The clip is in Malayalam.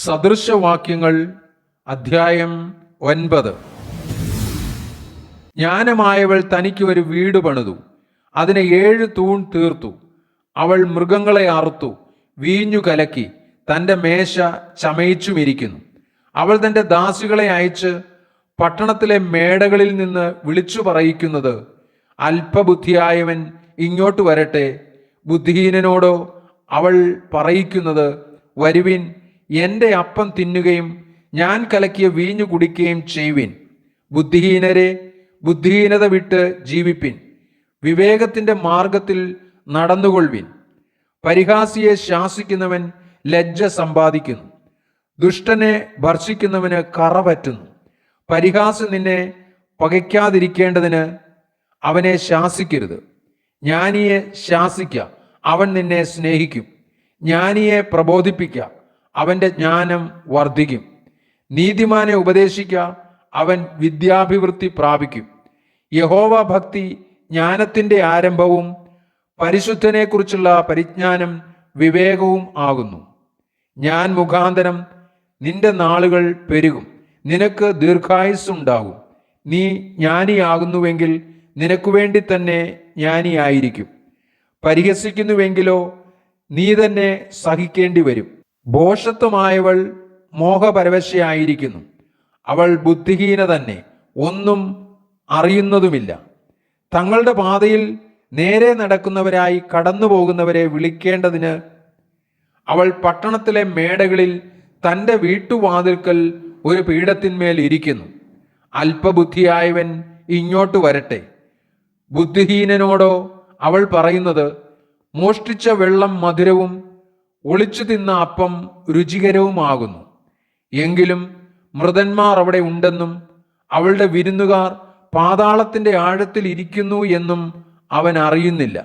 സദൃശവാക്യങ്ങൾ അധ്യായം 9. ജ്ഞാനമായവൾ തനിക്ക് ഒരു വീട് പണിതു, അതിനെ 7 തൂൺ തീർത്തു. അവൾ മൃഗങ്ങളെ അറുത്തു, വീഞ്ഞു കലക്കി, തൻ്റെ മേശ ചമയിച്ചുമിരിക്കുന്നു. അവൾ തൻ്റെ ദാസികളെ അയച്ച് പട്ടണത്തിലെ മേടകളിൽ നിന്ന് വിളിച്ചു പറയിക്കുന്നത്, അല്പബുദ്ധിയായവൻ ഇങ്ങോട്ട് വരട്ടെ. ബുദ്ധിഹീനനോടോ അവൾ പറയിക്കുന്നത്, വരുവിൻ, എൻ്റെ അപ്പം തിന്നുകയും ഞാൻ കലക്കിയ വീഞ്ഞു കുടിക്കുകയും ചെയ്യുവിൻ. ബുദ്ധിഹീനരെ, ബുദ്ധിഹീനത വിട്ട് ജീവിപ്പിൻ. വിവേകത്തിൻ്റെ മാർഗത്തിൽ നടന്നുകൊള്ളുവിൻ. പരിഹാസിയെ ശാസിക്കുന്നവൻ ലജ്ജ സമ്പാദിക്കുന്നു, ദുഷ്ടനെ ഭർഷിക്കുന്നവന് കറ പറ്റുന്നു. പരിഹാസി നിന്നെ പകയ്ക്കാതിരിക്കേണ്ടതിന് അവനെ ശാസിക്കരുത്. ജ്ഞാനിയെ ശാസിക്ക, അവൻ നിന്നെ സ്നേഹിക്കും. ജ്ഞാനിയെ പ്രബോധിപ്പിക്ക, അവൻ്റെ ജ്ഞാനം വർദ്ധിക്കും. നീതിമാനെ ഉപദേശിക്ക, അവൻ വിദ്യാഭിവൃദ്ധി പ്രാപിക്കും. യഹോവ ഭക്തി ജ്ഞാനത്തിൻ്റെ ആരംഭവും പരിശുദ്ധനെക്കുറിച്ചുള്ള പരിജ്ഞാനം വിവേകവും ആകുന്നു. ഞാൻ മുഖാന്തരം നിന്റെ നാളുകൾ പെരുകും, നിനക്ക് ദീർഘായുസ്സുണ്ടാകും. നീ ജ്ഞാനിയാകുന്നുവെങ്കിൽ നിനക്ക് വേണ്ടി തന്നെ ജ്ഞാനിയായിരിക്കും. പരിഹസിക്കുന്നുവെങ്കിലോ നീ തന്നെ സഹിക്കേണ്ടി വരും. ഭോഷത്വമായവൾ മോഹപരവശയായിരിക്കുന്നു, അവൾ ബുദ്ധിഹീന തന്നെ, ഒന്നും അറിയുന്നതുമില്ല. തങ്ങളുടെ പാതയിൽ നേരെ നടക്കുന്നവരായി കടന്നു പോകുന്നവരെ വിളിക്കേണ്ടതിന് അവൾ പട്ടണത്തിലെ മേടകളിൽ തൻ്റെ വീട്ടുവാതിൽക്കൽ ഒരു പീഠത്തിന്മേൽ ഇരിക്കുന്നു. അല്പബുദ്ധിയായവൻ ഇങ്ങോട്ട് വരട്ടെ. ബുദ്ധിഹീനനോടോ അവൾ പറയുന്നത്, മോഷ്ടിച്ച വെള്ളം മധുരവും ഒളിച്ചു തിന്ന അപ്പം രുചികരവുമാകുന്നു. എങ്കിലും മൃതന്മാർ അവിടെ ഉണ്ടെന്നും അവളുടെ വിരുന്നുകാർ പാതാളത്തിൻ്റെ ആഴത്തിൽ ഇരിക്കുന്നു എന്നും അവൻ അറിയുന്നില്ല.